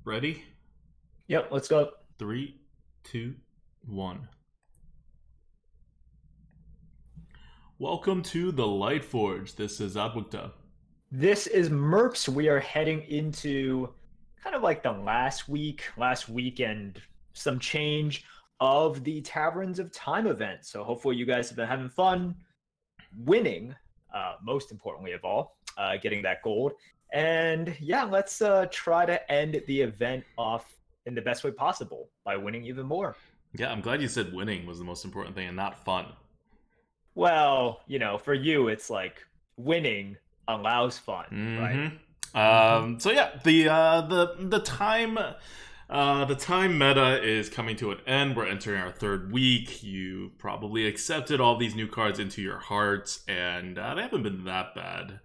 Ready? Yep, let's go. Three, two, one. Welcome to the Lightforge. This is Abukta. This is Merps. We are heading into kind of like the last weekend, some change of the Taverns of Time event. So hopefully you guys have been having fun, winning, most importantly of all, getting that gold. And yeah, let's try to end the event off in the best way possible by winning even more. Yeah, I'm glad you said winning was the most important thing and not fun. Well, for you, it's like winning allows fun, right? So yeah, the time meta is coming to an end. We're entering our third week. You probably accepted all these new cards into your hearts, and they haven't been that bad.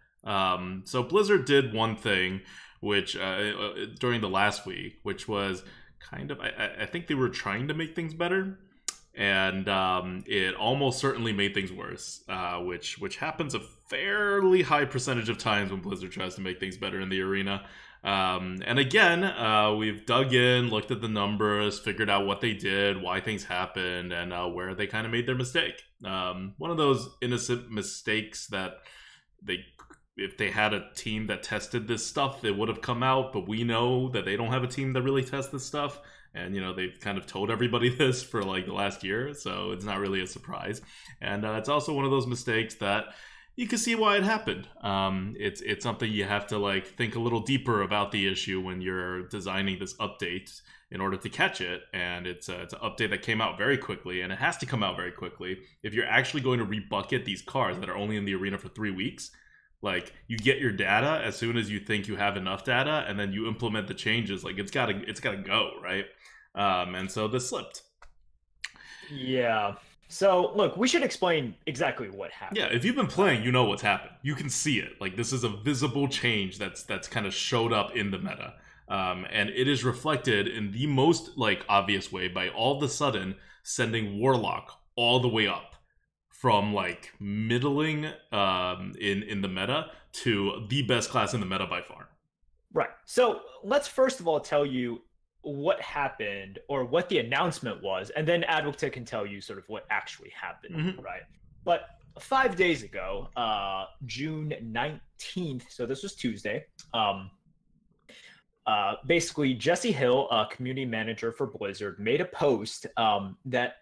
So Blizzard did one thing, which during the last week, which was kind of I think they were trying to make things better, and it almost certainly made things worse, which happens a fairly high percentage of times when Blizzard tries to make things better in the arena. And again, we've dug in, looked at the numbers, figured out what they did, why things happened, and where they kind of made their mistake. One of those innocent mistakes that if they had a team that tested this stuff, it would have come out, but we know that they don't have a team that really tests this stuff. And, they've kind of told everybody this for like the last year, so it's not really a surprise. And it's also one of those mistakes that you can see why it happened. It's something you have to like think a little deeper about the issue when you're designing this update in order to catch it. And it's an update that came out very quickly, and it has to come out very quickly if you're actually going to rebucket these cards that are only in the arena for 3 weeks. Like, you get your data as soon as you think you have enough data, and then you implement the changes. Like, it's gotta go, right? And so this slipped. Yeah. So, look, we should explain exactly what happened. Yeah, if you've been playing, you know what's happened. You can see it. Like, this is a visible change that's kind of showed up in the meta. And it is reflected in the most, like, obvious way by all of a sudden sending Warlock all the way up from, like, middling in the meta to the best class in the meta by far. Right. So, let's first of all tell you what happened or what the announcement was, and then Advocate can tell you sort of what actually happened, right? But 5 days ago, June 19th, so this was Tuesday, basically Jesse Hill, a community manager for Blizzard, made a post that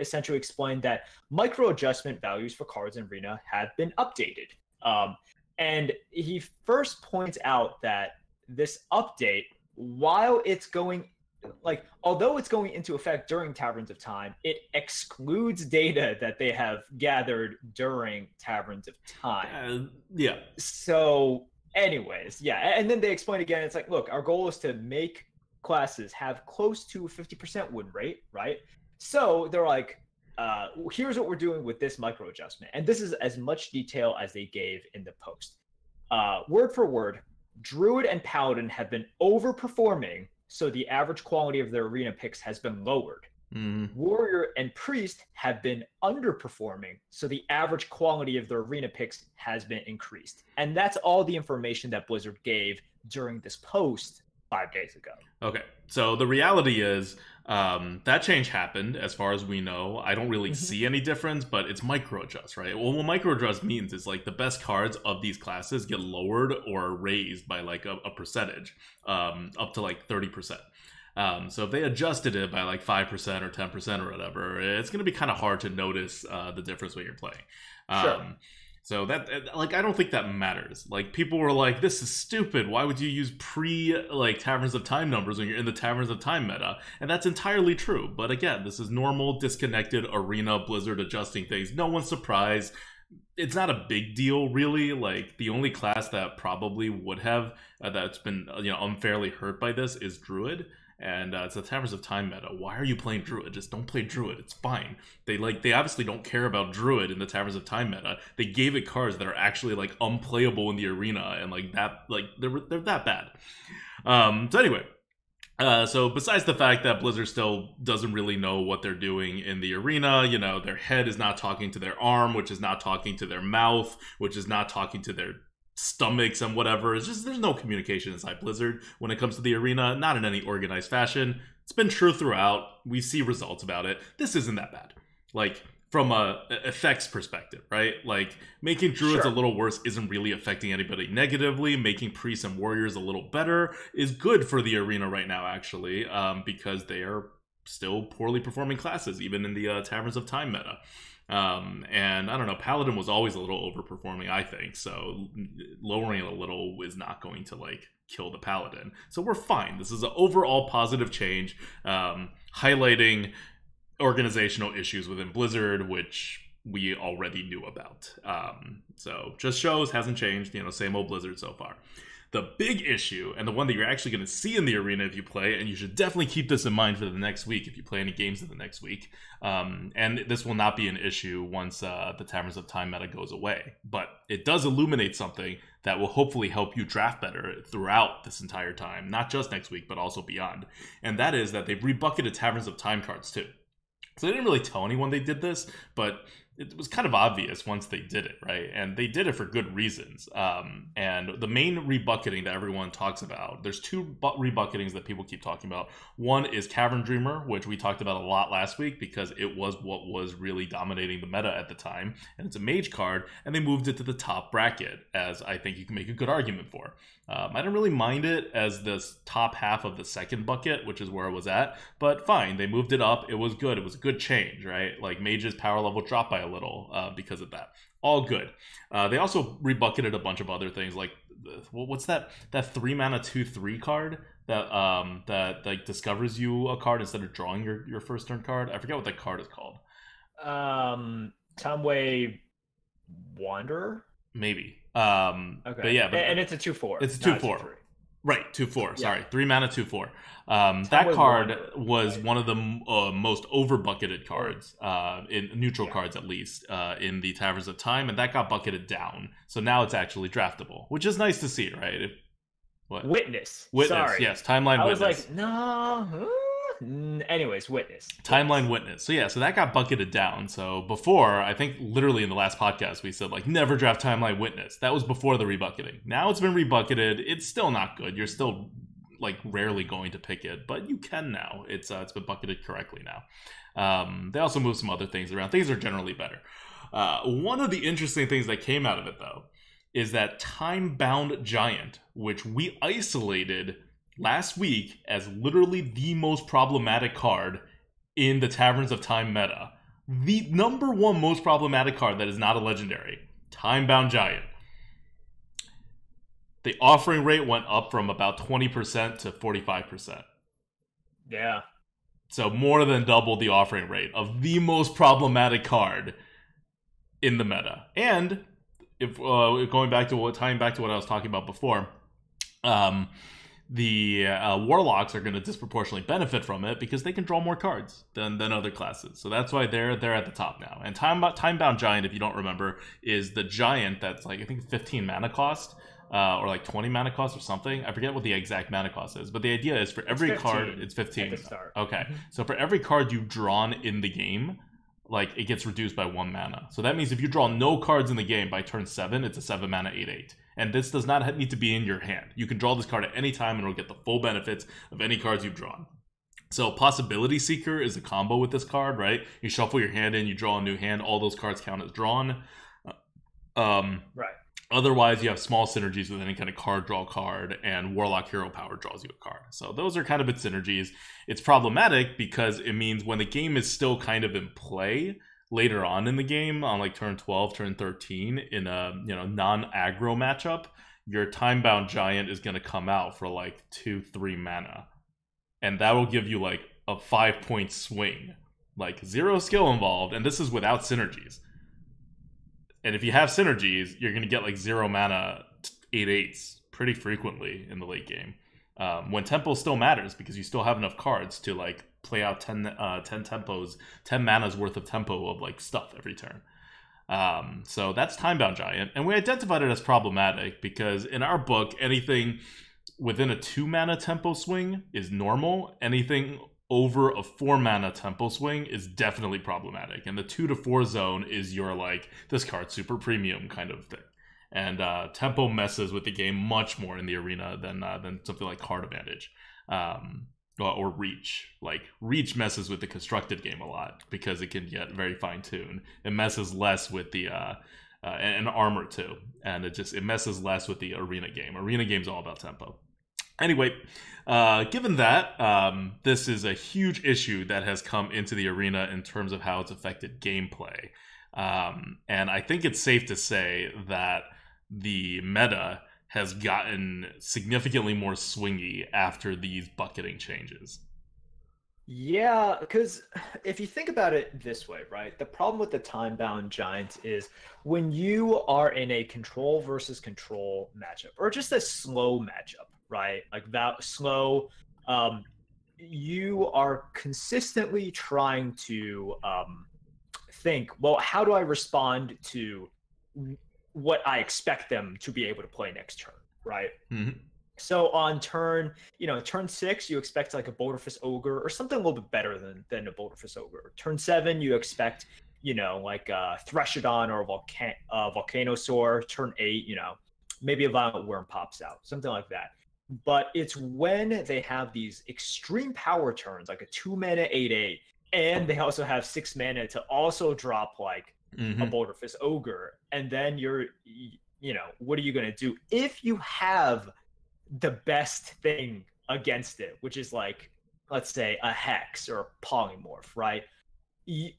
essentially explained that micro adjustment values for cards in Arena had been updated. And he first points out that this update, while it's going, like, although it's going into effect during Taverns of Time, it excludes data that they have gathered during Taverns of Time. Yeah. So, anyways, yeah. And then they explain again, it's like, look, our goal is to make classes have close to a 50% win rate, right? So they're like, here's what we're doing with this micro adjustment. And this is as much detail as they gave in the post. Word for word, Druid and Paladin have been overperforming, so the average quality of their arena picks has been lowered. Warrior and Priest have been underperforming, so the average quality of their arena picks has been increased. And that's all the information that Blizzard gave during this post 5 days ago. Okay, so the reality is that change happened, as far as we know. I don't really see any difference, but it's micro adjust, right? Well, what micro adjust means is like the best cards of these classes get lowered or raised by like a percentage, up to like 30%. So if they adjusted it by like 5% or 10% or whatever, it's going to be kind of hard to notice the difference when you're playing. Sure. So that, like, I don't think that matters. Like, people were like, this is stupid. Why would you use like, Taverns of Time numbers when you're in the Taverns of Time meta? And that's entirely true. But again, this is normal, disconnected arena Blizzard adjusting things. No one's surprised. It's not a big deal, really. Like, the only class that probably would have, that's been, unfairly hurt by this is Druid. And it's the Taverns of Time meta. Why are you playing Druid? Just don't play Druid. It's fine. They obviously don't care about Druid in the Taverns of Time meta. They gave it cards that are actually like unplayable in the arena, and like that, like they're that bad. So anyway, so besides the fact that Blizzard still doesn't really know what they're doing in the arena, their head is not talking to their arm, which is not talking to their mouth, which is not talking to their stomachs and whatever. It's just there's no communication inside Blizzard when it comes to the arena, not in any organized fashion. It's been true throughout. We see results about it. This isn't that bad. Like, from a effects perspective, right? Like, making druids a little worse isn't really affecting anybody negatively. Making priests and warriors a little better is good for the arena right now, actually, because they are still poorly performing classes, even in the Taverns of Time meta. And I don't know, Paladin was always a little overperforming, I think, so lowering it a little is not going to, like, kill the Paladin. So we're fine. This is an overall positive change, highlighting organizational issues within Blizzard, which we already knew about. So just shows, hasn't changed, same old Blizzard so far. The big issue, and the one that you're actually going to see in the arena if you play, and you should definitely keep this in mind for the next week if you play any games in the next week, and this will not be an issue once the Taverns of Time meta goes away, but it does illuminate something that will hopefully help you draft better throughout this entire time, not just next week, but also beyond. And that is that they've rebucketed Taverns of Time cards too. So they didn't really tell anyone they did this, but it was kind of obvious once they did it, right? And they did it for good reasons. And the main rebucketing that everyone talks about, there's two rebucketings that people keep talking about. One is Cavern Dreamer, which we talked about a lot last week because it was what was really dominating the meta at the time. And it's a mage card, and they moved it to the top bracket, as I think you can make a good argument for. I don't really mind it as the top half of the second bucket, which is where it was at, but fine, they moved it up. It was good. It was a good change, right? Like, mage's power level dropped by a little because of that. All good. They also rebucketed a bunch of other things, like, what's that 3-mana 2/3 card that like discovers you a card instead of drawing your first turn card? I forget what that card is called. Tomway Wanderer? Maybe. Okay. But yeah, and it's a 2/4. It's a 2/4. Right, 2/4. Yeah. Sorry, 3-mana 2/4. That card was one of the most over bucketed cards, in neutral cards at least, in the Taverns of Time, and that got bucketed down. So now it's actually draftable, which is nice to see, right? What? Witness. Sorry. Yes, Timeline Witness. I was like, no. Anyways, Witness. Timeline Witness. So yeah, so that got bucketed down. So before, I think literally in the last podcast, we said, like, never draft Timeline Witness. That was before the rebucketing. Now it's been rebucketed. It's still not good. You're still, like, rarely going to pick it, but you can now. It's been bucketed correctly now. They also moved some other things around. Things are generally better. One of the interesting things that came out of it, though, is that Time-Bound Giant, which we isolated last week as literally the most problematic card in the Taverns of Time meta. The number one most problematic card that is not a legendary. Time-Bound Giant. The offering rate went up from about 20% to 45%. Yeah. So more than double the offering rate of the most problematic card in the meta. And if tying back to what I was talking about before, the Warlocks are going to disproportionately benefit from it because they can draw more cards than other classes. So that's why they're at the top now. And Time-Bound Giant, if you don't remember, is the giant that's, like, I think 15 mana cost, or like 20 mana cost or something. I forget what the exact mana cost is, but the idea is for every card, it's 15. At the start. Okay, so for every card you've drawn in the game, like, it gets reduced by 1 mana. So that means if you draw no cards in the game by turn 7, it's a 7 mana 8/8. And this does not need to be in your hand. You can draw this card at any time and it'll get the full benefits of any cards you've drawn. So Possibility Seeker is a combo with this card, right? You shuffle your hand in, you draw a new hand, all those cards count as drawn. Right. Otherwise, you have small synergies with any kind of card draw card, and Warlock Hero Power draws you a card. So those are kind of its synergies. It's problematic because it means when the game is still kind of in play later on in the game, on like turn 12, turn 13, in a non-aggro matchup, your Time-Bound Giant is going to come out for like 2-3 mana. And that will give you like a 5-point swing. Like 0 skill involved, and this is without synergies. And if you have synergies, you're going to get like 0 mana 8/8s pretty frequently in the late game. When tempo still matters because you still have enough cards to like play out 10 tempos, 10 mana's worth of tempo of like stuff every turn. So that's Time-Bound Giant. And we identified it as problematic because in our book, anything within a 2 mana tempo swing is normal. Anything over a 4 mana tempo swing is definitely problematic. And the 2 to 4 zone is your like, this card's super premium kind of thing. and tempo messes with the game much more in the arena than something like card advantage. Or reach. Like reach messes with the constructed game a lot because it can get very fine-tuned. It messes less with the and armor too, and it messes less with the arena game. Arena game's all about tempo. Anyway, given that, this is a huge issue that has come into the arena in terms of how it's affected gameplay. And I think it's safe to say that the meta has gotten significantly more swingy after these bucketing changes. Yeah, because if you think about it this way, right? The problem with the time-bound giants is when you are in a control versus control matchup, or just a slow matchup, right? Like that slow, you are consistently trying to think, well, how do I respond to what I expect them to be able to play next turn, right? Mm-hmm. So on turn, turn 6, you expect like a Boulderfist Ogre or something a little bit better than a Boulderfist Ogre. Turn 7, you expect, like a Threshodon or a Volcanosaur. Turn 8, maybe a Violent Worm pops out, something like that. But it's when they have these extreme power turns, like a 2-mana 8/8, and they also have 6 mana to also drop like a Boulderfist Ogre, and then what are you going to do if you have the best thing against it, which is like, let's say a Hex or a Polymorph, right? You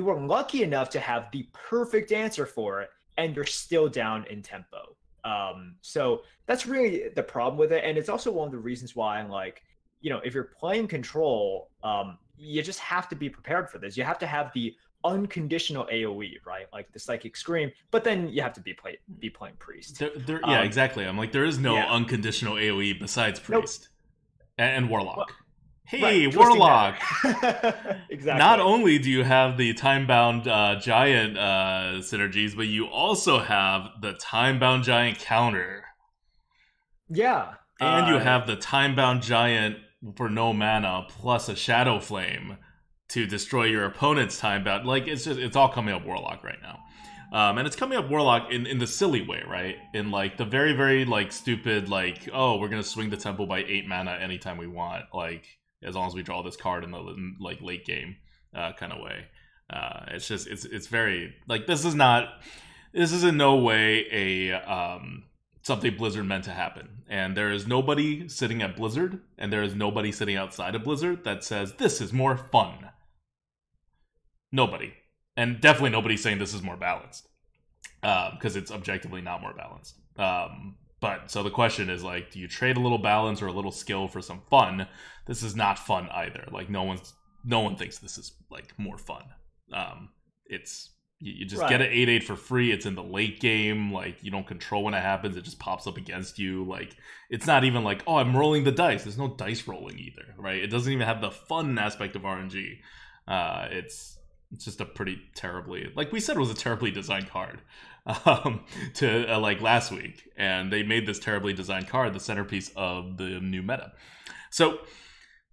were lucky enough to have the perfect answer for it, and you're still down in tempo. So that's really the problem with it, and it's also one of the reasons why I'm like, if you're playing control, you just have to be prepared for this. You have to have the unconditional AoE, right? Like the Psychic Scream, but then you have to be playing Priest. Yeah, exactly. I'm like, there is no unconditional AoE besides Priest. Nope. And Warlock. Well, hey, right, Warlock! Exactly. Not only do you have the time-bound giant synergies, but you also have the time-bound giant counter. Yeah. And you have the time-bound giant for no mana plus a Shadow Flame to destroy your opponent's time-bound. Like, it's all coming up Warlock right now. And it's coming up Warlock in the silly way, right? In, like, the very, very, like, stupid, like, oh, we're gonna swing the tempo by 8 mana anytime we want, like, as long as we draw this card in the, like, late game kind of way. It's very, like, this is in no way a, something Blizzard meant to happen. And there is nobody sitting at Blizzard, and there is nobody sitting outside of Blizzard that says, this is more fun. Nobody. And definitely nobody saying this is more balanced. Because it's objectively not more balanced. But, so the question is, like, do you trade a little balance or a little skill for some fun? This is not fun either. Like, no one thinks this is, like, more fun. You just get an 8/8 for free. It's in the late game. Like, you don't control when it happens. It just pops up against you. Like, it's not even like, oh, I'm rolling the dice. There's no dice rolling either, right? It doesn't even have the fun aspect of RNG. It's just a pretty terribly, like we said, it was a terribly designed card like last week. And they made this terribly designed card the centerpiece of the new meta. So,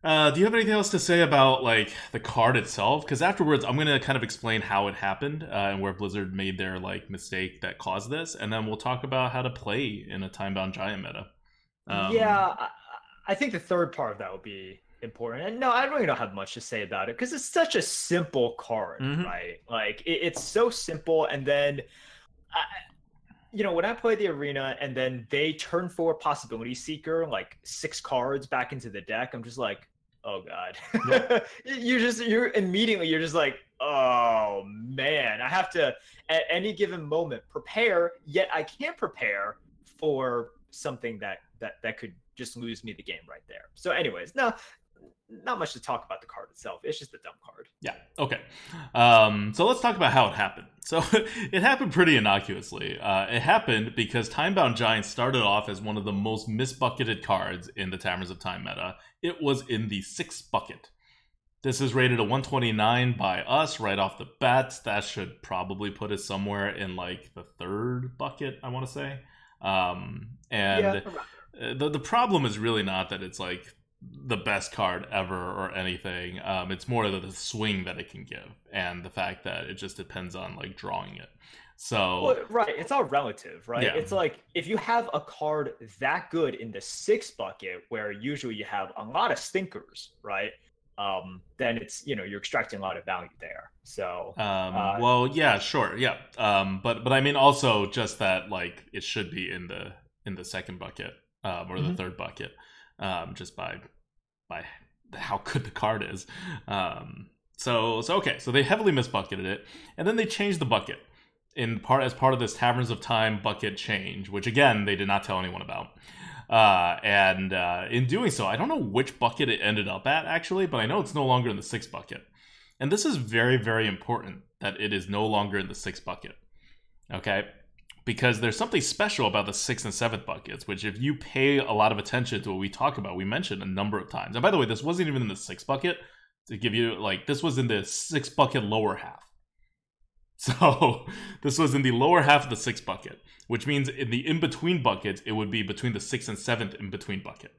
do you have anything else to say about, like, the card itself? Because afterwards, I'm going to kind of explain how it happened and where Blizzard made their, like, mistake that caused this. And then we'll talk about how to play in a time-bound giant meta. I think the third part of that would be important. And no, I really don't have much to say about it because it's such a simple card, right? Like, it's so simple. And then, when I play the arena and then they turn 4 Possibility Seeker, like 6 cards back into the deck, I'm just like, oh god. Yep. you're immediately just like, oh man, I have to at any given moment prepare, yet I can't prepare for something that could just lose me the game right there. So anyways, no, not much to talk about the card itself. It's just a dumb card. Yeah, okay. So let's talk about how it happened. So it happened pretty innocuously. It happened because Time-Bound Giant started off as one of the most misbucketed cards in the Taverns of Time meta. It was in the 6th bucket. This is rated a 129 by us right off the bat. That should probably put it somewhere in, like, the 3rd bucket, I want to say. The problem is really not that it's, like, the best card ever or anything. It's more the swing that it can give and the fact that it just depends on, like, drawing it. So Well, right. It's all relative, right? yeah. It's like if you have a card that good in the 6 bucket, where usually you have a lot of stinkers, right? Then it's, you're extracting a lot of value there. So, Well, yeah, sure, yeah. But I mean also just that like it should be in the second bucket, or the mhm. third bucket, just by how good the card is. So okay, so they heavily misbucketed it, and then they changed the bucket as part of this Taverns of Time bucket change, which again they did not tell anyone about. And in doing so, I don't know which bucket it ended up at actually, but I know it's no longer in the 6 bucket. And this is very, very important that it is no longer in the 6 bucket. Okay? Because there's something special about the 6th and 7th buckets, which if you pay a lot of attention to what we talk about, we mentioned a number of times. And by the way, this wasn't even in the 6 bucket. To give you, like, this was in the 6 bucket lower half. So this was in the lower half of the 6 bucket, which means in the in-between buckets, it would be between the 6th and 7th in-between bucket.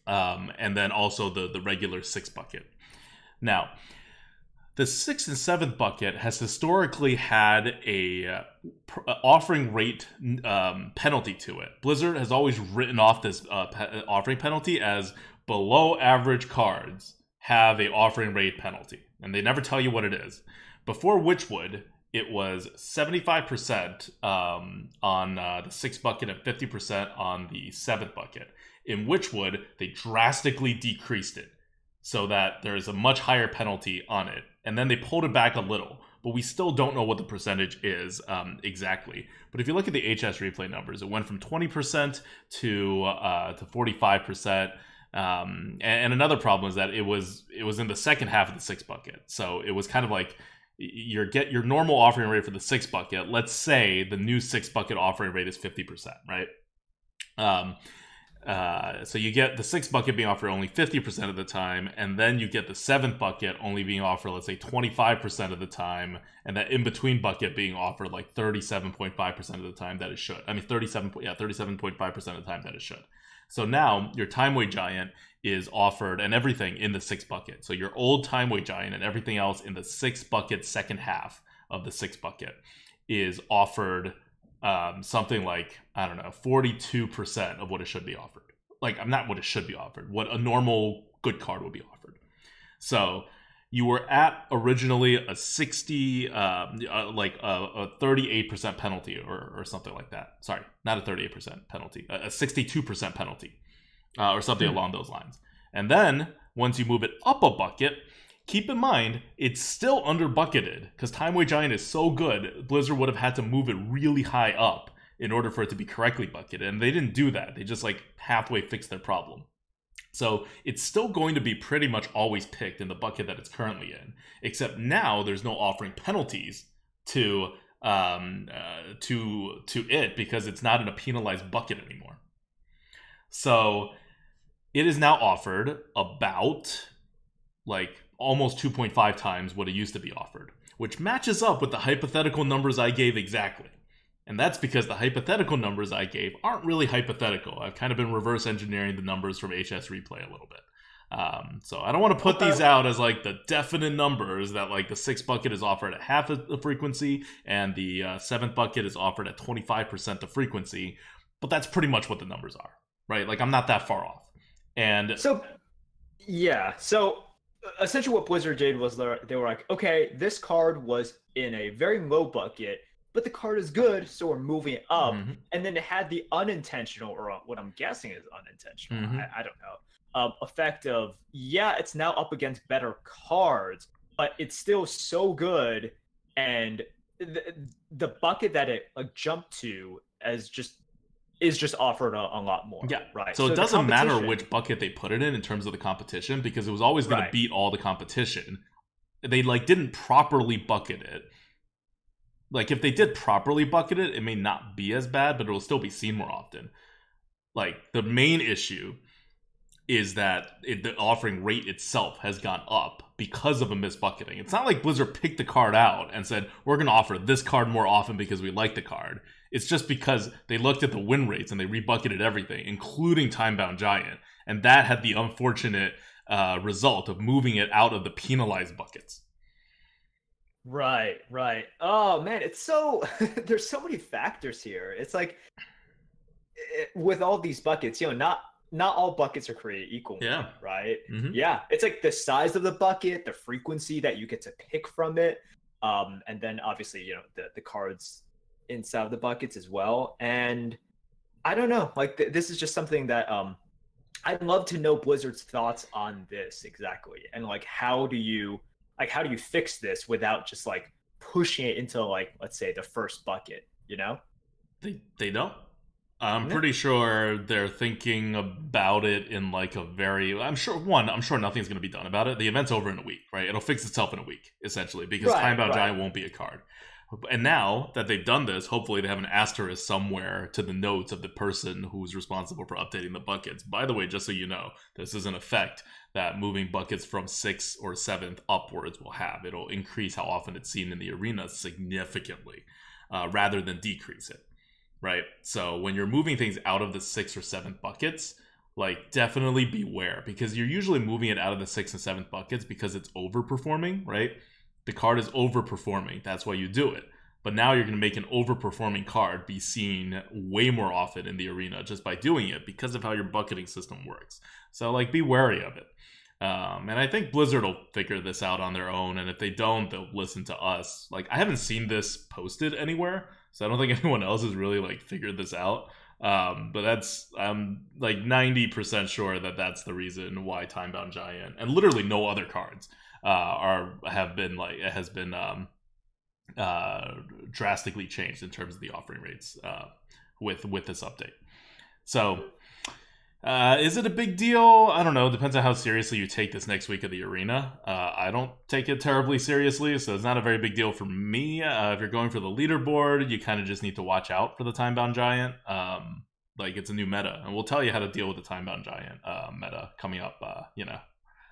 And then also the regular 6 bucket. Now, the 6th and 7th bucket has historically had a offering rate penalty to it. Blizzard has always written off this offering penalty as below average cards have a offering rate penalty, and they never tell you what it is. Before Witchwood, it was 75% on the 6th bucket and 50% on the 7th bucket. In Witchwood, they drastically decreased it so that there is a much higher penalty on it. And then they pulled it back a little, but we still don't know what the percentage is exactly. But if you look at the HS replay numbers, it went from 20% to 45%. And another problem is that it was in the second half of the 6 bucket. So it was kind of like your normal offering rate for the 6 bucket. Let's say the new 6 bucket offering rate is 50%, right? So you get the 6 bucket being offered only 50% of the time, and then you get the 7th bucket only being offered, let's say, 25% of the time, and that in-between bucket being offered like 37.5% of the time that it should. I mean, 37.5% of the time that it should. So now your Timeway Giant is offered and everything in the 6 bucket. So your old Timeway Giant and everything else in the 6 bucket second half of the 6 bucket is offered something like, I don't know, 42% of what it should be offered. Like, not what it should be offered, what a normal good card would be offered. So you were at originally a 38% penalty or something like that. Sorry, not a 38% penalty, a 62% penalty or something along those lines. And then once you move it up a bucket, keep in mind, it's still under bucketed because Timeway Giant is so good, Blizzard would have had to move it really high up in order for it to be correctly bucketed. And they didn't do that. They just like halfway fixed their problem. So it's still going to be pretty much always picked in the bucket that it's currently in, except now there's no offering penalties to it because it's not in a penalized bucket anymore. So it is now offered about like almost 2.5 times what it used to be offered, which matches up with the hypothetical numbers I gave exactly. And that's because the hypothetical numbers I gave aren't really hypothetical. I've kind of been reverse engineering the numbers from HS Replay a little bit. So I don't want to put these out as like the definite numbers that like the 6 bucket is offered at half of the frequency and the 7th bucket is offered at 25% the frequency. But that's pretty much what the numbers are, right? Like I'm not that far off. And so, yeah. So essentially what Blizzard did was they were like, okay, this card was in a very low bucket, but the card is good, so we're moving it up. Mm-hmm. And then it had the unintentional, or what I'm guessing is unintentional, Mm-hmm. I don't know, effect of, yeah, it's now up against better cards, but it's still so good, and the bucket that it jumped to is just offered a lot more. Yeah, right. So it doesn't matter which bucket they put it in terms of the competition because it was always going to beat all the competition. They like didn't properly bucket it. Like, if they did properly bucket it, it may not be as bad, but it'll still be seen more often. Like, the main issue is that the offering rate itself has gone up because of a misbucketing. It's not like Blizzard picked the card out and said, we're going to offer this card more often because we like the card. It's just because they looked at the win rates and they rebucketed everything, including Timebound Giant. And that had the unfortunate result of moving it out of the penalized buckets. Right. Oh man, it's so there's so many factors here. It's like with all these buckets, not all buckets are created equally, Yeah. right? Mm-hmm. Yeah, it's like the size of the bucket, the frequency that you get to pick from it, and then obviously, the cards inside of the buckets as well. And I don't know, like this is just something that I'd love to know Blizzard's thoughts on this exactly, and how do you fix this without just like pushing it into like let's say the first bucket, you know? They don't. I'm Yeah. pretty sure they're thinking about it in like a very. I'm sure nothing's going to be done about it. The event's over in a week, right? It'll fix itself in a week, essentially, because Timebound Right. Giant won't be a card. And now that they've done this, hopefully they have an asterisk somewhere to the notes of the person who's responsible for updating the buckets. By the way, just so you know, this is an effect that moving buckets from 6th or 7th upwards will have. It'll increase how often it's seen in the arena significantly, rather than decrease it, right? So when you're moving things out of the 6th or 7th buckets, like definitely beware, because you're usually moving it out of the 6th and 7th buckets because it's overperforming, right? The card is overperforming. That's why you do it. But now you're going to make an overperforming card be seen way more often in the arena just by doing it because of how your bucketing system works. So, like, be wary of it. And I think Blizzard will figure this out on their own. And if they don't, they'll listen to us. Like, I haven't seen this posted anywhere, so I don't think anyone else has really, like, figured this out. But I'm like 90% sure that that's the reason why Timebound Giant and literally no other cards has been drastically changed in terms of the offering rates with this update. So is it a big deal? I don't know. Depends on how seriously you take this next week of the arena. I don't take it terribly seriously, so it's not a very big deal for me. If you're going for the leaderboard, you kind of just need to watch out for the Timebound Giant. Like, it's a new meta, and we'll tell you how to deal with the Timebound Giant meta coming up,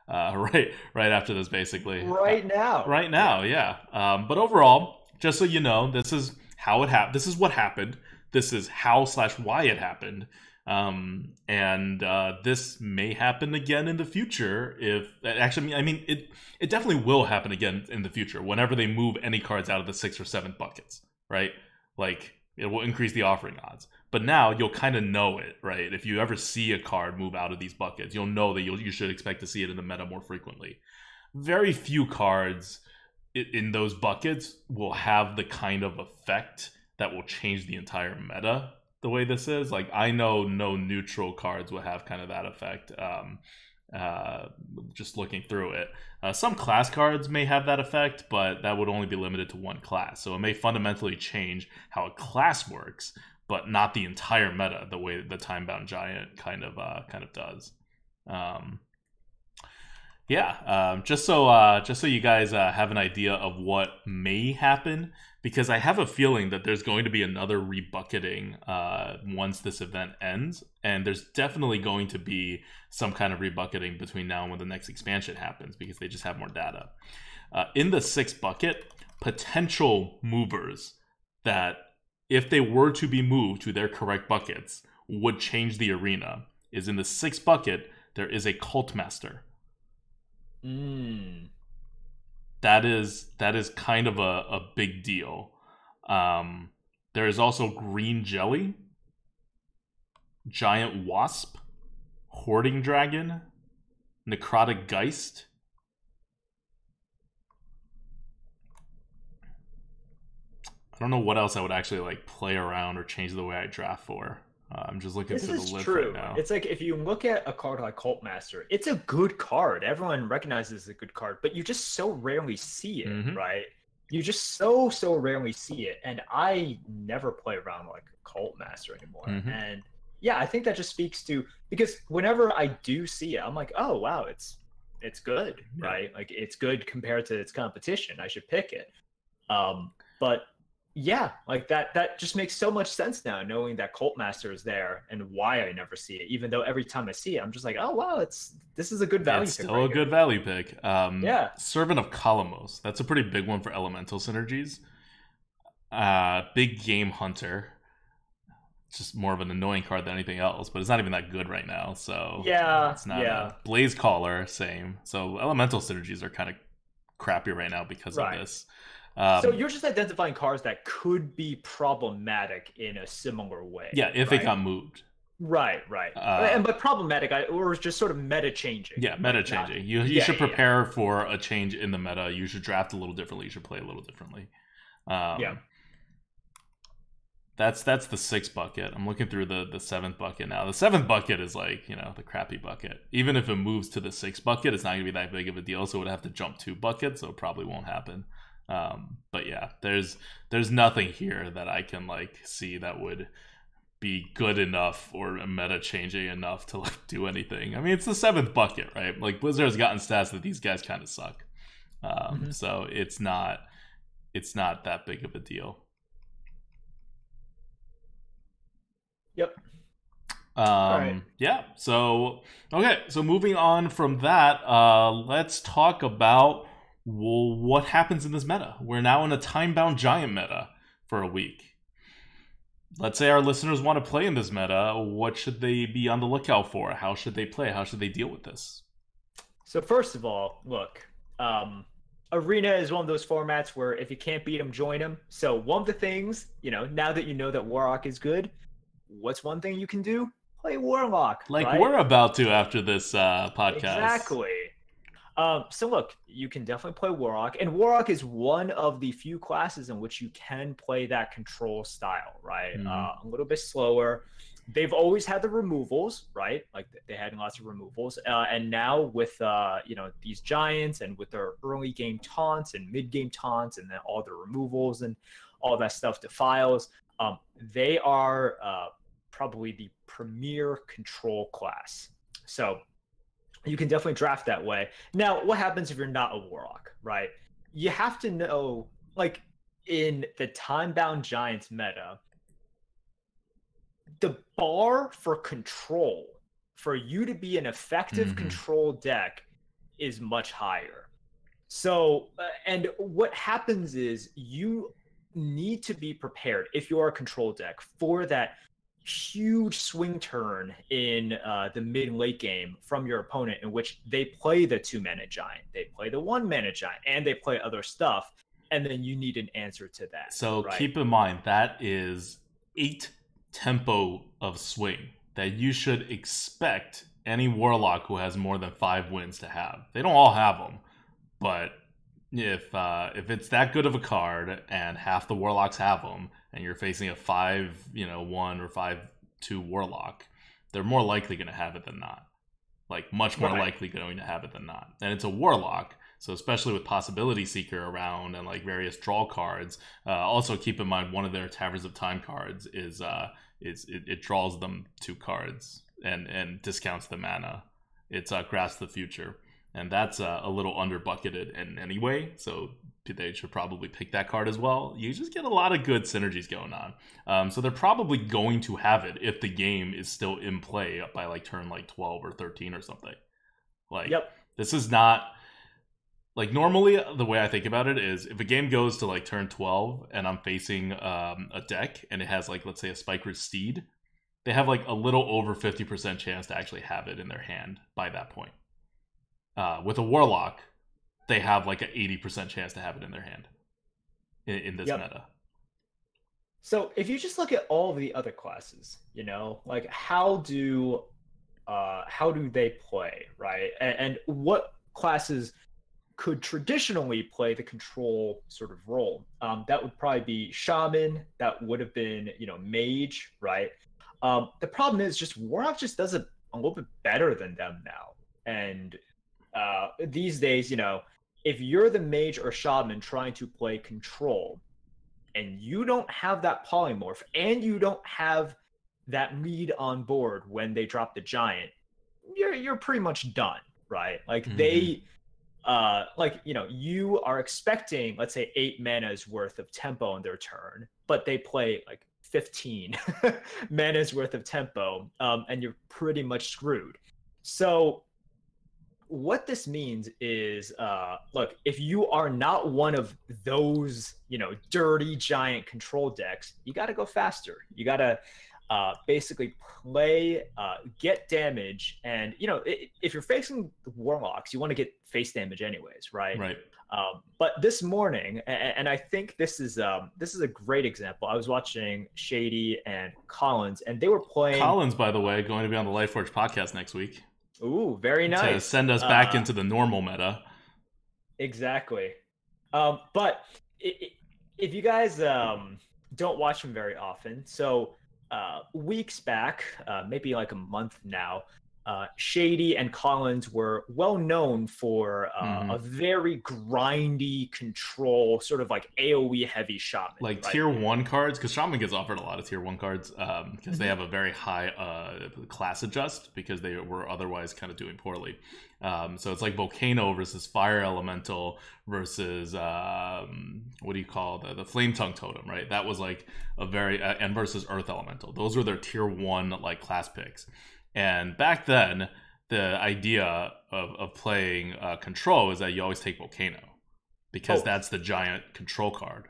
right after this, basically. Right now. Right now, yeah. But overall, just so you know, this is how it happened. This is what happened. This is how/why it happened. And this may happen again in the future. If actually, I mean, it definitely will happen again in the future whenever they move any cards out of the 6th or 7th buckets, right? Like, it will increase the offering odds. But now you'll kind of know it, right? If you ever see a card move out of these buckets, you'll know that you should expect to see it in the meta more frequently. Very few cards in those buckets will have the kind of effect that will change the entire meta the way this is. Like, I know no neutral cards will have kind of that effect. Just looking through it, some class cards may have that effect, but that would only be limited to one class. So it may fundamentally change how a class works, but not the entire meta the way the Timebound Giant kind of does. Just so you guys have an idea of what may happen, because I have a feeling that there's going to be another rebucketing once this event ends, and there's definitely going to be some kind of rebucketing between now and when the next expansion happens, because they just have more data. In the 6th bucket, potential movers that, if they were to be moved to their correct buckets, would change the arena, is in the 6th bucket, there is a Cult Master. That is kind of a big deal. There is also Green Jelly, Giant Wasp, Hoarding Dragon, Necrotic Geist. I don't know what else I would actually like play around or change the way I draft for. I'm just looking through the list right now. It's like if you look at a card like Cult Master, it's a good card. Everyone recognizes it's a good card, but you just so rarely see it, right? You just so rarely see it, and I never play around like Cult Master anymore. And yeah, I think that just speaks to, because whenever I do see it, I'm like, oh wow, it's good, right? Like, it's good compared to its competition. I should pick it. But yeah, like that just makes so much sense now, knowing that Cult Master is there and why I never see it, even though every time I see it, I'm just like, oh wow, this is a good value pick. It's still a good value pick. Yeah. Servant of Kalamos. That's a pretty big one for elemental synergies. Big Game Hunter. It's just more of an annoying card than anything else, but it's not even that good right now, so yeah, it's not. Blaze Caller, same. So elemental synergies are kind of crappy right now because of this. So you're just identifying cards that could be problematic in a similar way. Yeah, if it got moved. Right. But problematic, or just sort of meta changing. Yeah, meta changing. You should prepare for a change in the meta. You should draft a little differently. You should play a little differently. That's the 6th bucket. I'm looking through the 7th bucket now. The 7th bucket is like, the crappy bucket. Even if it moves to the 6th bucket, it's not gonna be that big of a deal. So it would have to jump 2 buckets, so it probably won't happen. But yeah, there's nothing here that I can like see that would be good enough or meta changing enough to like do anything. I mean, it's the 7th bucket, right? Like Blizzard has gotten stats that these guys kind of suck. So it's not that big of a deal. Yep. All right. Yeah. So okay. So moving on from that, let's talk about what happens in this meta. We're now in a time-bound giant meta for a week. Let's say our listeners want to play in this meta. What should they be on the lookout for? How should they play? How should they deal with this? So first of all, look, Arena is one of those formats where if you can't beat them, join them. So one of the things, now that you know that Warlock is good, what's one thing you can do? Play Warlock. Like right? we're about to after this podcast. Exactly. So look, you can definitely play Warlock, and Warlock is one of the few classes in which you can play that control style, right? A little bit slower. They've always had the removals, right? Like they had lots of removals, and now with these giants and with their early game taunts and mid game taunts, and then all the removals and all that stuff, defiles. They are probably the premier control class. So you can definitely draft that way. Now, what happens if you're not a Warlock, right? You have to know, like in the time-bound Giants meta, the bar for control, for you to be an effective control deck, is much higher. So, and what happens is you need to be prepared, if you're a control deck, for that huge swing turn in the mid and late game from your opponent, in which they play the 2-mana giant, they play the 1-mana giant, and they play other stuff, and then you need an answer to that. So right? Keep in mind that is 8 tempo of swing that you should expect any Warlock who has more than 5 wins to have. They don't all have them, but if it's that good of a card and half the Warlocks have them, and you're facing a 5-1 or 5-2 Warlock, they're more likely going to have it than not. Like much more likely going to have it than not. And it's a Warlock, so especially with Possibility Seeker around and like various draw cards. Also keep in mind one of their Taverns of Time cards is it draws them 2 cards and discounts the mana. It's Grasp the Future. And that's a little under bucketed in anyway, so they should probably pick that card as well. You just get a lot of good synergies going on. So they're probably going to have it if the game is still in play by like turn like 12 or 13 or something. Like, This is not like normally the way I think about it is if a game goes to like turn 12 and I'm facing a deck and it has like, let's say a Spike Steed, they have like a little over 50% chance to actually have it in their hand by that point. With a Warlock, they have like an 80% chance to have it in their hand in this meta. So if you just look at all of the other classes, like how do they play, right? And what classes could traditionally play the control sort of role? That would probably be Shaman. That would have been, Mage, right? The problem is just Warlock just does it a little bit better than them now. And these days, if you're the Mage or Shaman trying to play control and you don't have that polymorph and you don't have that lead on board when they drop the giant, you're pretty much done, right? Like they you are expecting, let's say, 8 mana's worth of tempo on their turn, but they play like 15 mana's worth of tempo, and you're pretty much screwed. So what this means is, look, if you are not one of those, dirty giant control decks, you got to go faster. You got to basically play, get damage, and if you're facing the warlocks, you want to get face damage anyways, right? Right. But this morning, and I think this is a great example. I was watching Shady and Collins, and they were playing. Collins, by the way, going to be on the Lightforge podcast next week. Ooh, very nice. To send us back into the normal meta. Exactly. But if you guys don't watch them very often, so weeks back, maybe like a month now, Shady and Collins were well known for a very grindy control, sort of like AoE heavy shaman. Like right? Tier 1 cards, because shaman gets offered a lot of Tier 1 cards because they have a very high class adjust because they were otherwise kind of doing poorly. So it's like Volcano versus Fire Elemental versus what do you call the Flame Tongue Totem, right? That was like a very and versus Earth Elemental. Those were their Tier 1 like class picks. And back then, the idea of playing Control is that you always take Volcano because that's the giant control card.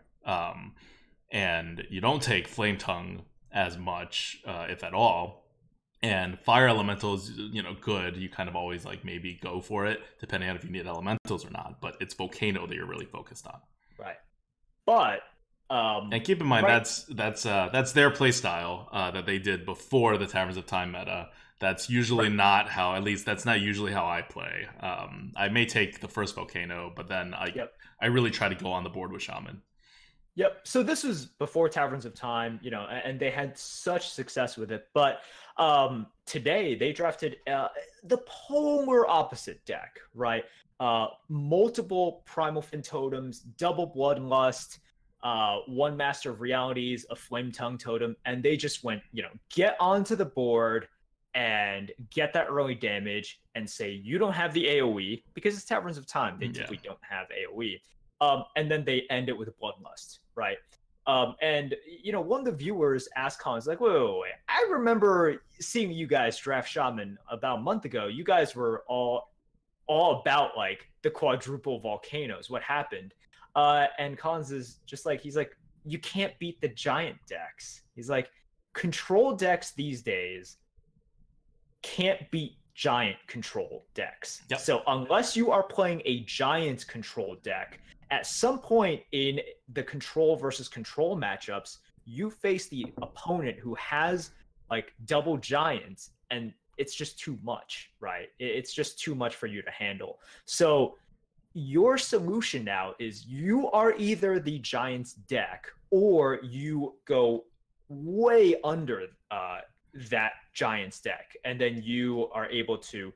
And you don't take Flame Tongue as much, if at all. And Fire Elemental is, good. You kind of always like maybe go for it, depending on if you need elementals or not. But it's Volcano that you're really focused on. Right. But and keep in mind that's their play style that they did before the Taverns of Time meta. That's usually not how, at least that's not usually how I play. I may take the first Volcano, but then I really try to go on the board with Shaman. Yep. So this was before Taverns of Time, and they had such success with it. But today they drafted the polar opposite deck, right? Multiple Primal Fin Totems, double Bloodlust, one Master of Realities, a Flame Tongue Totem, and they just went, get onto the board and get that early damage and say, you don't have the AoE, because it's Taverns of Time. They typically don't have AoE. And then they end it with a Bloodlust, right? And, one of the viewers asked Collins, like, wait. I remember seeing you guys draft Shaman about a month ago. You guys were all about, like, the quadruple volcanoes. What happened? And Collins is just like, he's like, you can't beat the giant decks. He's like, control decks these days can't beat giant control decks. Yep. So unless you are playing a giant control deck, at some point in the control versus control matchups, you face the opponent who has like double giants, and it's just too much, right? It's just too much for you to handle. So your solution now is you are either the giants deck or you go way under that giants deck, and then you are able to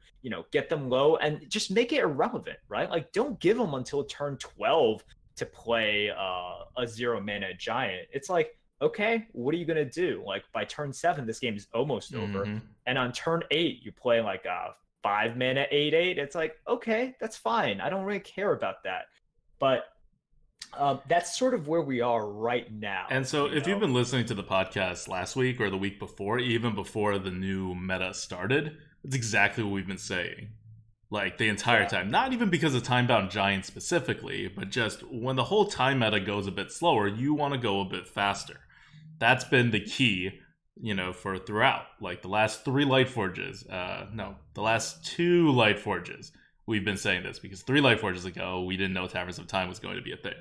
get them low and just make it irrelevant, right? Like, don't give them until turn 12 to play a 0 mana giant. It's like, okay, what are you gonna do? Like, by turn 7 this game is almost over, and on turn 8 you play like a 5 mana 8/8. It's like, okay, that's fine, I don't really care about that. But that's sort of where we are right now. And so if you've been listening to the podcast last week or the week before, even before the new meta started, it's exactly what we've been saying. Like, the entire time. Not even because of Time-Bound Giant specifically, but just when the whole time meta goes a bit slower, you want to go a bit faster. That's been the key, for throughout. Like, the last 3 Lightforges. The last 2 Lightforges. We've been saying this because 3 Lightforges ago, we didn't know Taverns of Time was going to be a thing.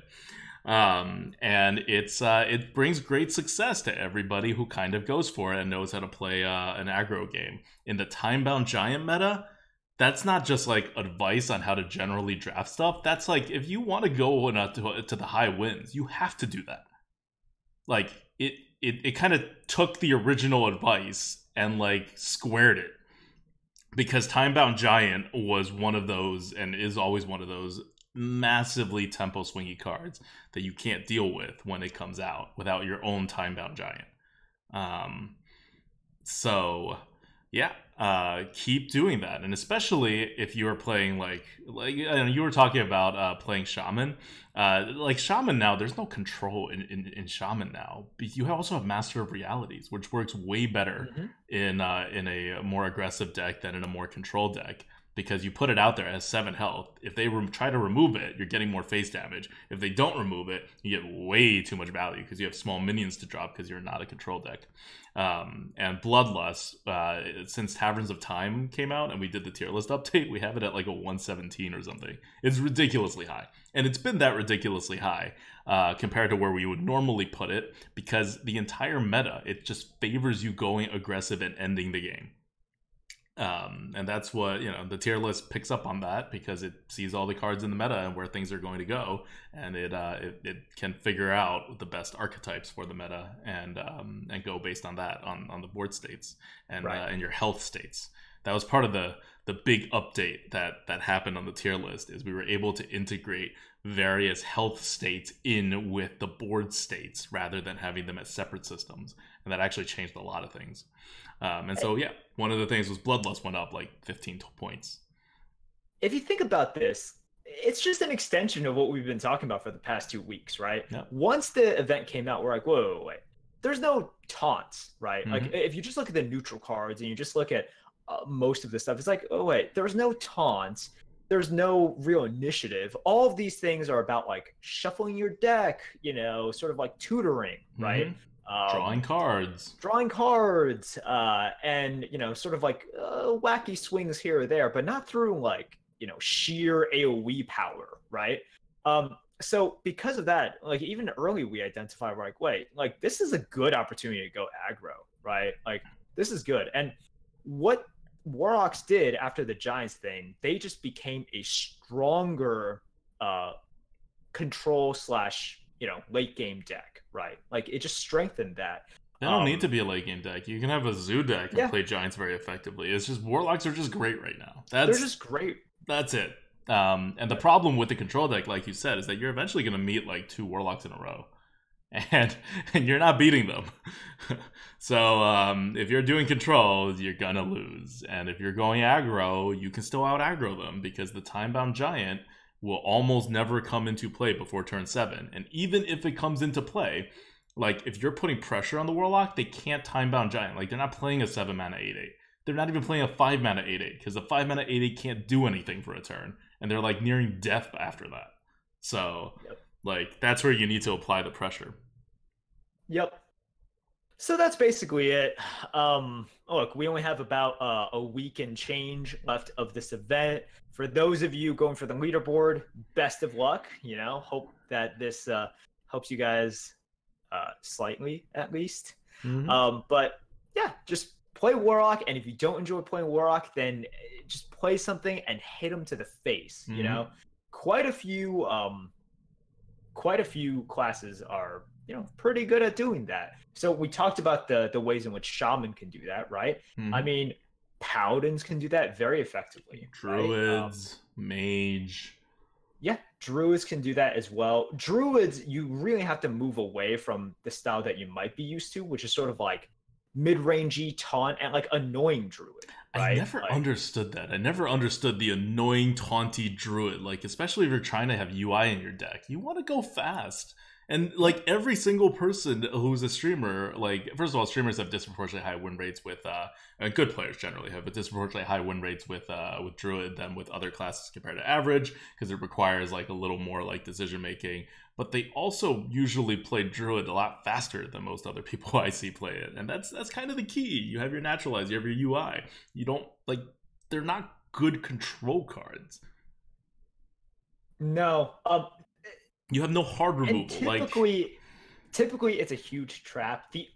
And it brings great success to everybody who kind of goes for it and knows how to play an aggro game. In the Time-Bound Giant meta, that's not just like advice on how to generally draft stuff. That's like, if you want to go to the high wins, you have to do that. Like, it kind of took the original advice and like squared it. Because Time-Bound Giant was one of those, and is always one of those, massively tempo swingy cards that you can't deal with when it comes out without your own Time-Bound Giant. Keep doing that. And especially if you're playing like you were talking about playing Shaman. Like Shaman now, there's no control in Shaman now. But you also have Master of Realities, which works way better in a more aggressive deck than in a more controlled deck. because you put it out there as 7 health. If they try to remove it, you're getting more face damage. If they don't remove it, you get way too much value because you have small minions to drop because you're not a control deck. And Bloodlust, since Taverns of Time came out and we did the tier list update, we have it at like a 117 or something. It's ridiculously high. And it's been that ridiculously high compared to where we would normally put it, because the entire meta, it just favors you going aggressive and ending the game. And that's what, the tier list picks up on that because it sees all the cards in the meta and where things are going to go, and it can figure out the best archetypes for the meta and go based on that on the board states and and your health states. That was part of the big update that happened on the tier list, is we were able to integrate various health states in with the board states rather than having them as separate systems, and that actually changed a lot of things. And so, yeah, one of the things was Bloodlust went up like 15 points. If you think about this, it's just an extension of what we've been talking about for the past 2 weeks, right? Yep. Once the event came out, we're like, whoa, wait. There's no taunts, right? Mm-hmm. Like, if you just look at the neutral cards and you just look at most of the stuff, it's like, oh, wait, there's no taunts. There's no real initiative. All of these things are about, like, shuffling your deck, sort of like tutoring, right? Mm-hmm. Drawing cards, and sort of like wacky swings here or there, but not through like sheer AoE power, right? So because of that, like even early we identified, we're like, wait, like this is a good opportunity to go aggro, right? Like this is good. And what Warlocks did after the Giants thing, they just became a stronger control / late game deck, right? Like it just strengthened that. They don't need to be a late game deck. You can have a zoo deck and play Giants very effectively. It's just Warlocks are just great right now. They're just great. That's it. And the problem with the control deck, like you said, is that you're eventually going to meet like 2 Warlocks in a row, and you're not beating them. So if you're doing control, you're gonna lose. And if you're going aggro, you can still out aggro them because the time bound Giant will almost never come into play before turn 7. And even if it comes into play, like if you're putting pressure on the Warlock, they can't time bound Giant. Like they're not playing a 7 mana 8/8. They're not even playing a 5 mana 8/8 because the 5 mana 8/8 can't do anything for a turn, and they're like nearing death after that. So like that's where you need to apply the pressure. Yep. So that's basically it. Look, we only have about a week and change left of this event. For those of you going for the leaderboard, best of luck. Hope that this helps you guys slightly at least. Mm-hmm. But yeah, just play Warlock, and if you don't enjoy playing Warlock, then just play something and hit them to the face. Mm-hmm. Quite a few classes are pretty good at doing that. So we talked about the ways in which Shaman can do that, right? Mm-hmm. I mean, Paladins can do that very effectively. Druids, Mage. Yeah, Druids can do that as well. Druids, you really have to move away from the style that you might be used to, which is sort of like mid-rangey taunt and like annoying Druid. Right? I never understood that. I never understood the annoying taunty Druid. Like, especially if you're trying to have UI in your deck, you want to go fast. And like every single person who's a streamer, like first of all, streamers have disproportionately high win rates with, and good players generally have a disproportionately high win rates with Druid than with other classes compared to average, because it requires like a little more like decision making. But they also usually play Druid a lot faster than most other people I see play it, and that's kind of the key. You have your naturalize, you have your UI. You don't like they're not good control cards. No. You have no hard removal. Typically it's a huge trap. The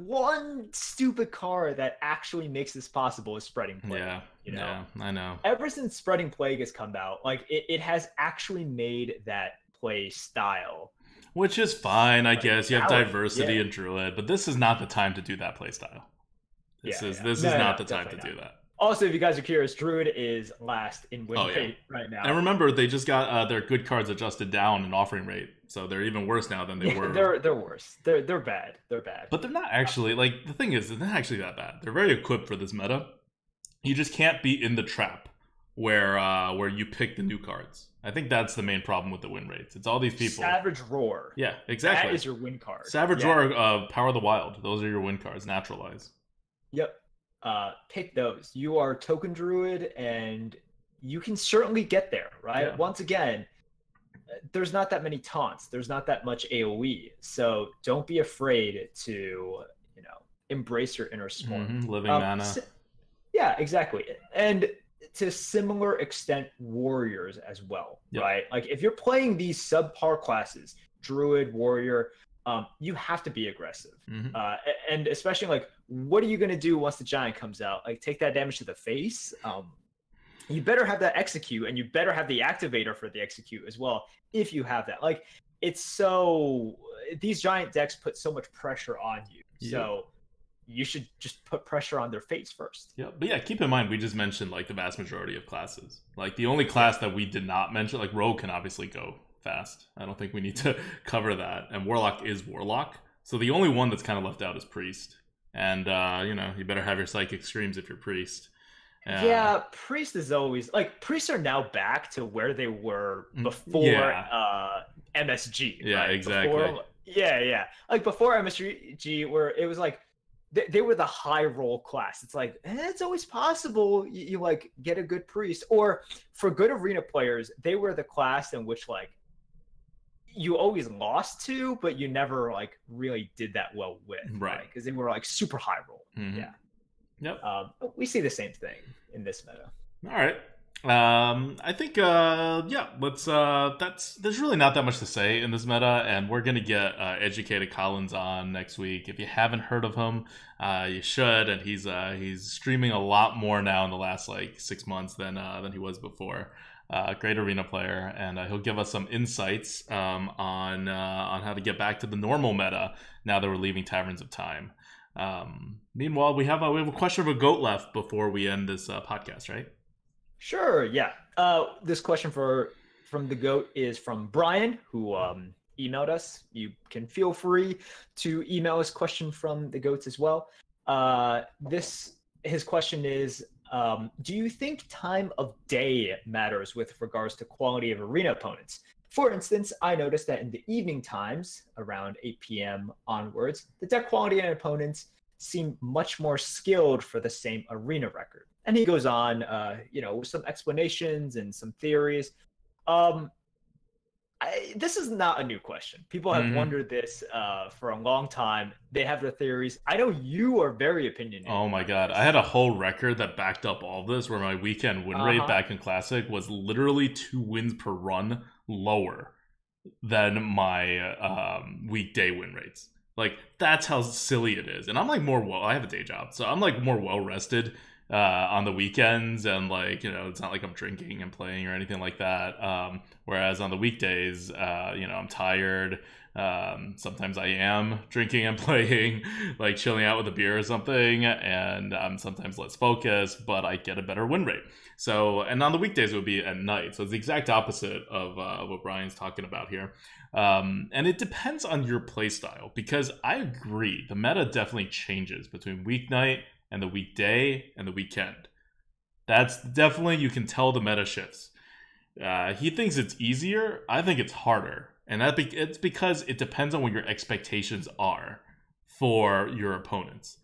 one stupid card that actually makes this possible is Spreading Plague. Yeah, I know. Ever since Spreading Plague has come out, like it has actually made that play style. Which is fine, I guess. You have diversity in Druid, but this is not the time to do that play style. This is not the time to do that. Also, if you guys are curious, Druid is last in win rate right now. And remember, they just got their good cards adjusted down in offering rate, so they're even worse now than they were. They're worse. They're bad. They're bad. But they're not actually, like, the thing is, they're not actually that bad. They're very equipped for this meta. You just can't be in the trap where you pick the new cards. I think that's the main problem with the win rates. It's all these people. Savage Roar. Yeah, exactly. That is your win card. Savage Roar, Power of the Wild. Those are your win cards. Naturalize. Yep. pick those. You are token druid, and you can certainly get there, right? Yeah. Once again, there's not that many taunts. There's not that much AoE. So don't be afraid to, embrace your inner spawn. Living mana. Yeah, exactly. And to similar extent, warriors as well, right? Like if you're playing these subpar classes, druid, warrior, you have to be aggressive. And especially like, what are you going to do once the giant comes out? Like take that damage to the face. You better have that execute, and you better have the activator for the execute as well, if you have that. Like, these giant decks put so much pressure on you. So you should just put pressure on their face first. Yeah, but yeah, keep in mind, we just mentioned like the vast majority of classes. Like the only class that we did not mention, like Rogue can obviously go fast. I don't think we need to cover that. And Warlock is Warlock. So the only one that's kind of left out is Priest. And, you better have your Psychic Screams if you're Priest. Yeah, Priest is always like priests are now back to where they were before MSG. Yeah, right? exactly. Like before MSG, where it was like they were the high roll class. It's like it's always possible you like get a good priest, or for good arena players, they were the class in which like you always lost to, but you never like really did that well with, right? Because they were like super high roll. Yeah. Yep. We see the same thing in this meta. All right. I think there's really not that much to say in this meta, and we're gonna get Educated Collins on next week. If you haven't heard of him, you should, and he's streaming a lot more now in the last like 6 months than he was before. Great arena player, and he'll give us some insights on how to get back to the normal meta now that we're leaving Taverns of Time. Meanwhile, we have a question of a goat left before we end this podcast, right? Sure. Yeah. This question from the goat is from Brian, who emailed us. You can feel free to email us question from the goats as well. His question is, do you think time of day matters with regards to quality of arena opponents? For instance, I noticed that in the evening times, around 8 p.m. onwards, the deck quality and opponents seem much more skilled for the same arena record. And he goes on, with some explanations and some theories. This is not a new question. People have wondered this for a long time. They have their theories. I know you are very opinionated. Oh my god. I had a whole record that backed up all this, where my weekend win rate back in Classic was literally 2 wins per run lower than my weekday win rates. Like, that's how silly it is. And I'm like I have a day job, so I'm like more well rested on the weekends, and like, it's not like I'm drinking and playing or anything like that. Whereas on the weekdays, I'm tired. Sometimes I am drinking and playing, like chilling out with a beer or something, and I'm sometimes less focused, but I get a better win rate. So, and on the weekdays it would be at night. So it's the exact opposite of what Brian's talking about here. And it depends on your playstyle, because I agree, the meta definitely changes between weeknight and the weekday and the weekend. That's definitely, you can tell the meta shifts. He thinks it's easier. I think it's harder. And it's because it depends on what your expectations are for your opponents.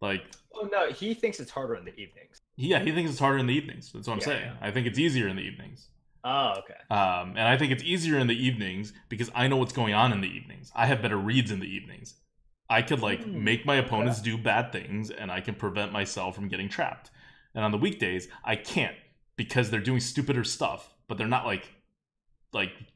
Like, oh no, he thinks it's harder in the evenings. Yeah, he thinks it's harder in the evenings. That's what I'm saying. I think it's easier in the evenings. Oh, okay. And I think it's easier in the evenings because I know what's going on in the evenings. I have better reads in the evenings. I could make my opponents do bad things, and I can prevent myself from getting trapped. And on the weekdays, I can't, because they're doing stupider stuff, but they're not like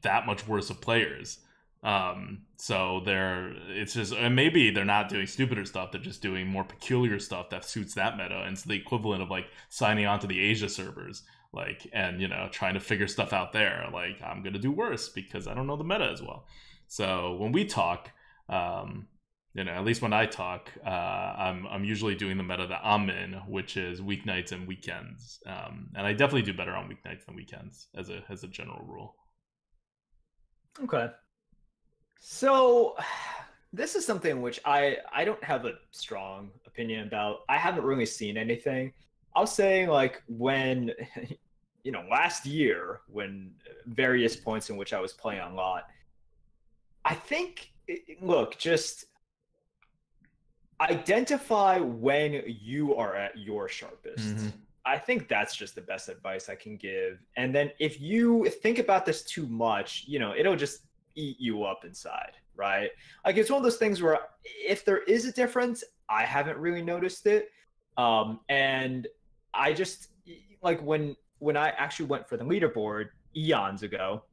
that much worse of players. So it's just, and maybe they're not doing stupider stuff, they're just doing more peculiar stuff that suits that meta. And it's the equivalent of like signing on to the Asia servers, like, and trying to figure stuff out there. Like, I'm gonna do worse because I don't know the meta as well. So when we talk, at least when I talk, I'm usually doing the meta that I'm in, which is weeknights and weekends. And I definitely do better on weeknights than weekends as a general rule. Okay. So this is something which I don't have a strong opinion about. I haven't really seen anything. I'll say, like, when, last year, when various points in which I was playing a lot, I think, look, just identify when you are at your sharpest. Hmm. I think that's just the best advice I can give. And then if you think about this too much, it'll just eat you up inside, right? Like it's one of those things where if there is a difference, I haven't really noticed it. And I just like when I actually went for the leaderboard eons ago,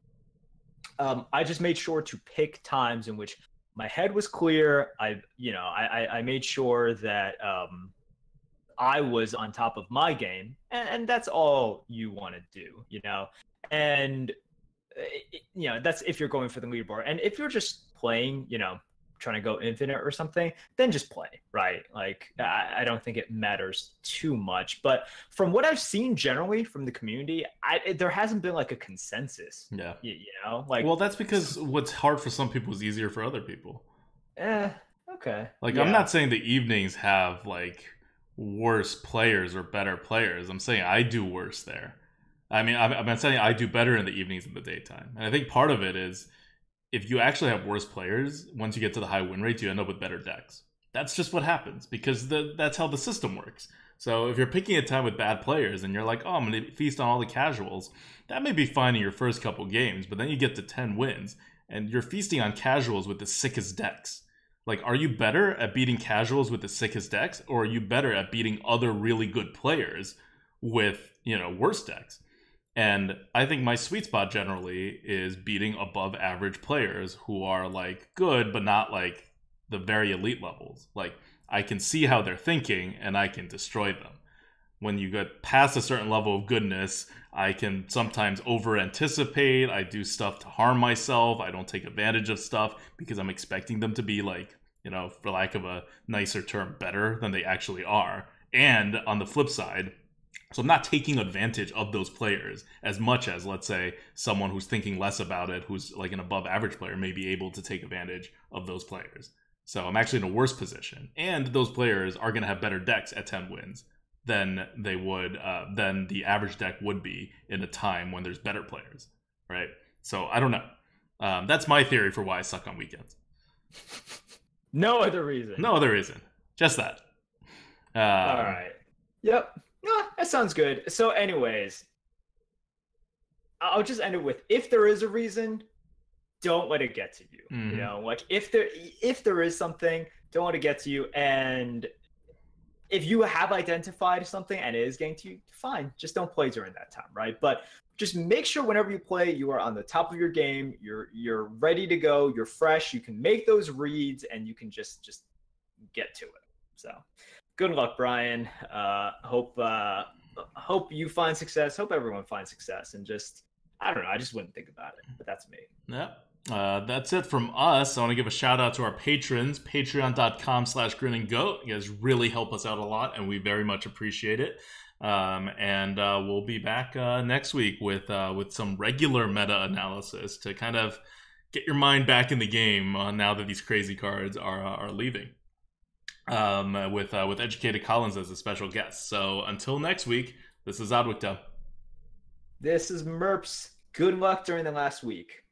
I just made sure to pick times in which my head was clear. I made sure that I was on top of my game, and that's all you want to do. And that's if you're going for the leaderboard, and if you're just playing, trying to go infinite or something, then just play, right? Like I don't think it matters too much. But from what I've seen generally from the community, there hasn't been like a consensus. Yeah. Like, well, that's because what's hard for some people is easier for other people. Okay. Like, I'm not saying the evenings have like worse players or better players. I'm saying I do worse there. I mean, I'm saying I do better in the evenings than the daytime. And I think part of it is if you actually have worse players, once you get to the high win rates, you end up with better decks. That's just what happens because that's how the system works. So if you're picking a time with bad players and you're like, oh, I'm going to feast on all the casuals, that may be fine in your first couple games, but then you get to 10 wins and you're feasting on casuals with the sickest decks. Like, are you better at beating casuals with the sickest decks, or are you better at beating other really good players with, worse decks? And I think my sweet spot generally is beating above average players who are like good, but not like the very elite levels. Like I can see how they're thinking and I can destroy them. When you get past a certain level of goodness, I can sometimes over anticipate. I do stuff to harm myself. I don't take advantage of stuff because I'm expecting them to be like, for lack of a nicer term, better than they actually are. And on the flip side, so I'm not taking advantage of those players as much as, let's say, someone who's thinking less about it, who's like an above average player, may be able to take advantage of those players. So I'm actually in a worse position. And those players are going to have better decks at 10 wins than they would, than the average deck would be in a time when there's better players, right? So I don't know. That's my theory for why I suck on weekends. No other reason. No other reason. Just that. All right. Yep. That sounds good. So anyways, I'll just end it with, if there is a reason, don't let it get to you. Mm-hmm. Like if there is something, don't let it get to you. And if you have identified something and it is getting to you, fine. Just don't play during that time, right? But just make sure whenever you play, you are on the top of your game. You're ready to go. You're fresh. You can make those reads, and you can just get to it. So, good luck, Brian. Hope you find success. Hope everyone finds success. And I don't know. I just wouldn't think about it. But that's me. Yeah. That's it from us. I want to give a shout out to our patrons, patreon.com/grinninggoat. You guys really help us out a lot, and we very much appreciate it. And we'll be back next week with some regular meta analysis to kind of get your mind back in the game now that these crazy cards are leaving. With Educated Collins as a special guest. So until next week, this is Adwicta. This is Merps. Good luck during the last week.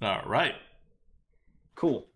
All right. Cool.